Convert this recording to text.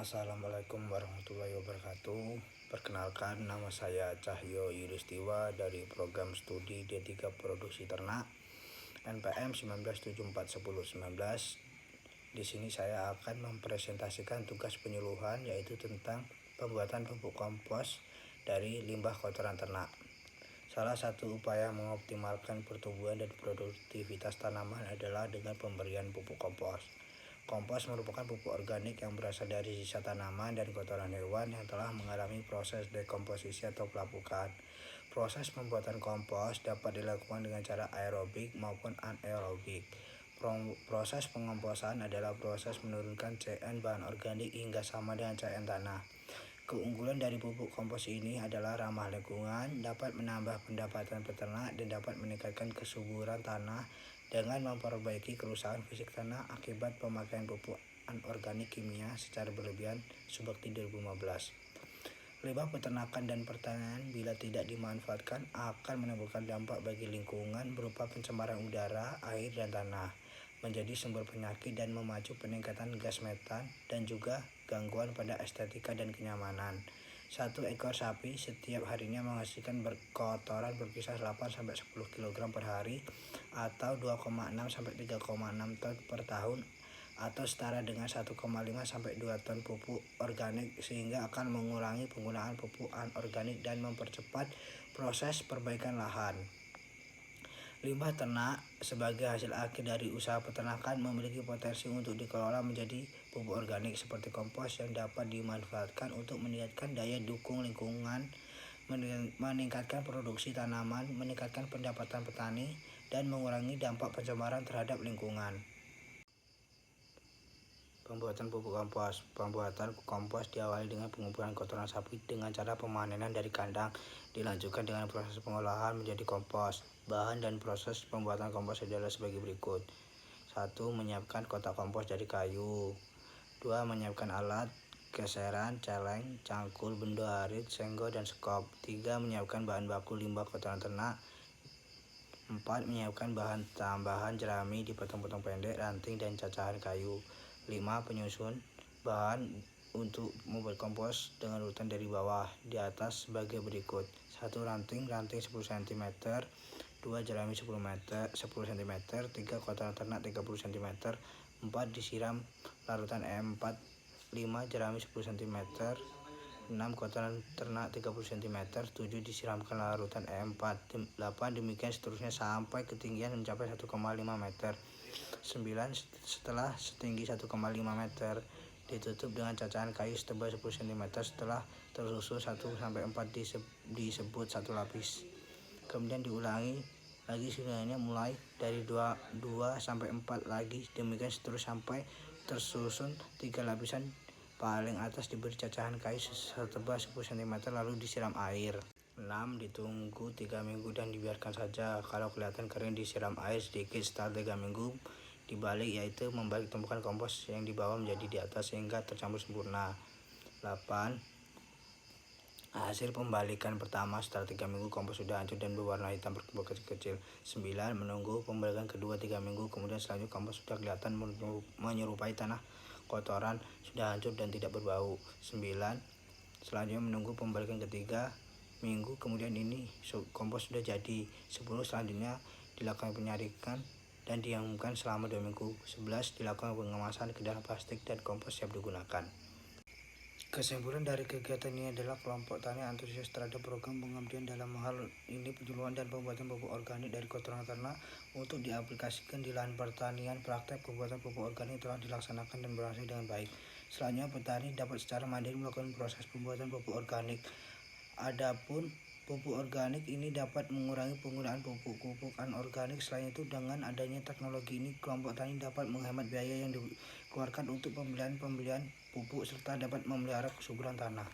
Assalamualaikum warahmatullahi wabarakatuh. Perkenalkan, nama saya Cahyo Yudistiwa dari program studi D3 Produksi Ternak NPM 19741019. Di sini saya akan mempresentasikan tugas penyuluhan, yaitu tentang pembuatan pupuk kompos dari limbah kotoran ternak. Salah satu upaya mengoptimalkan pertumbuhan dan produktivitas tanaman adalah dengan pemberian pupuk kompos. Kompos merupakan pupuk organik yang berasal dari sisa tanaman dan kotoran hewan yang telah mengalami proses dekomposisi atau pelapukan. Proses pembuatan kompos dapat dilakukan dengan cara aerobik maupun anaerobik. Proses pengomposan adalah proses menurunkan CN bahan organik hingga sama dengan CN tanah. Keunggulan dari pupuk kompos ini adalah ramah lingkungan, dapat menambah pendapatan peternak, dan dapat meningkatkan kesuburan tanah dengan memperbaiki kerusakan fisik tanah akibat pemakaian pupuk anorganik kimia secara berlebihan seperti 2015. Limbah peternakan dan pertanian bila tidak dimanfaatkan akan menimbulkan dampak bagi lingkungan berupa pencemaran udara, air, dan tanah, menjadi sumber penyakit dan memacu peningkatan gas metan dan juga gangguan pada estetika dan kenyamanan. Satu ekor sapi setiap harinya menghasilkan kotoran berkisar 8-10 kg per hari atau 2,6-3,6 ton per tahun, atau setara dengan 1,5-2 ton pupuk organik, sehingga akan mengurangi penggunaan pupuk anorganik dan mempercepat proses perbaikan lahan. Limbah ternak sebagai hasil akhir dari usaha peternakan memiliki potensi untuk dikelola menjadi pupuk organik seperti kompos yang dapat dimanfaatkan untuk meningkatkan daya dukung lingkungan, meningkatkan produksi tanaman, meningkatkan pendapatan petani, dan mengurangi dampak pencemaran terhadap lingkungan. Pembuatan pupuk kompos. Pembuatan kompos diawali dengan pengumpulan kotoran sapi dengan cara pemanenan dari kandang, dilanjutkan dengan proses pengolahan menjadi kompos. Bahan dan proses pembuatan kompos adalah sebagai berikut. 1. Menyiapkan kotak kompos dari kayu. 2. Menyiapkan alat geseran, celeng, cangkul, bendo arit, senggo, dan sekop. 3. Menyiapkan bahan baku limbah kotoran ternak. 4. Menyiapkan bahan tambahan jerami dipotong-potong pendek, ranting, dan cacahan kayu. 5. Penyusun bahan untuk membuat kompos dengan urutan dari bawah di atas sebagai berikut. 1. Ranting 10 cm. 2. Jerami 10 cm. 3. Kotoran ternak 30 cm. 4. Disiram larutan E4. 5. Jerami 10 cm. 6. Kotoran ternak 30 cm. 7. Disiramkan larutan E4. 8. Demikian seterusnya sampai ketinggian mencapai 1,5 meter. 9. Setelah setinggi 1,5 meter, ditutup dengan cacahan kayu setebal 10 cm. Setelah tersusun 1-4 disebut satu lapis. Kemudian diulangi lagi susunannya mulai dari 2-4 lagi. Demikian seterusnya sampai tersusun 3 lapisan. Paling atas diberi cacahan kayu setebal 10 cm lalu disiram air. 6. Ditunggu 3 minggu dan dibiarkan saja. Kalau kelihatan kering, disiram air sedikit. Setelah 3 minggu dibalik, yaitu membalik tumpukan kompos yang di bawah menjadi di atas sehingga tercampur sempurna. 8. Hasil pembalikan pertama setelah 3 minggu kompos sudah hancur dan berwarna hitam berkumpul kecil-kecil. 9. Menunggu pembalikan kedua 3 minggu, kemudian selanjutnya kompos sudah kelihatan menyerupai tanah kotoran, sudah hancur dan tidak berbau. 9. Selanjutnya menunggu pembalikan ketiga minggu, kemudian ini kompos sudah jadi. 10. Selanjutnya dilakukan penyarikan dan diamkan selama 2 minggu. 11. Dilakukan pengemasan ke dalam plastik dan kompos siap digunakan. Kesimpulan dari kegiatan ini adalah kelompok tani antusias terhadap program pengabdian dalam hal ini penyuluhan dan pembuatan pupuk organik dari kotoran ternak untuk diaplikasikan di lahan pertanian. Praktek pembuatan pupuk organik telah dilaksanakan dan berhasil dengan baik. Selanjutnya petani dapat secara mandiri melakukan proses pembuatan pupuk organik. Adapun pupuk organik ini dapat mengurangi penggunaan pupuk anorganik. Selain itu, dengan adanya teknologi ini, kelompok tani dapat menghemat biaya yang dikeluarkan untuk pembelian pupuk serta dapat memelihara kesuburan tanah.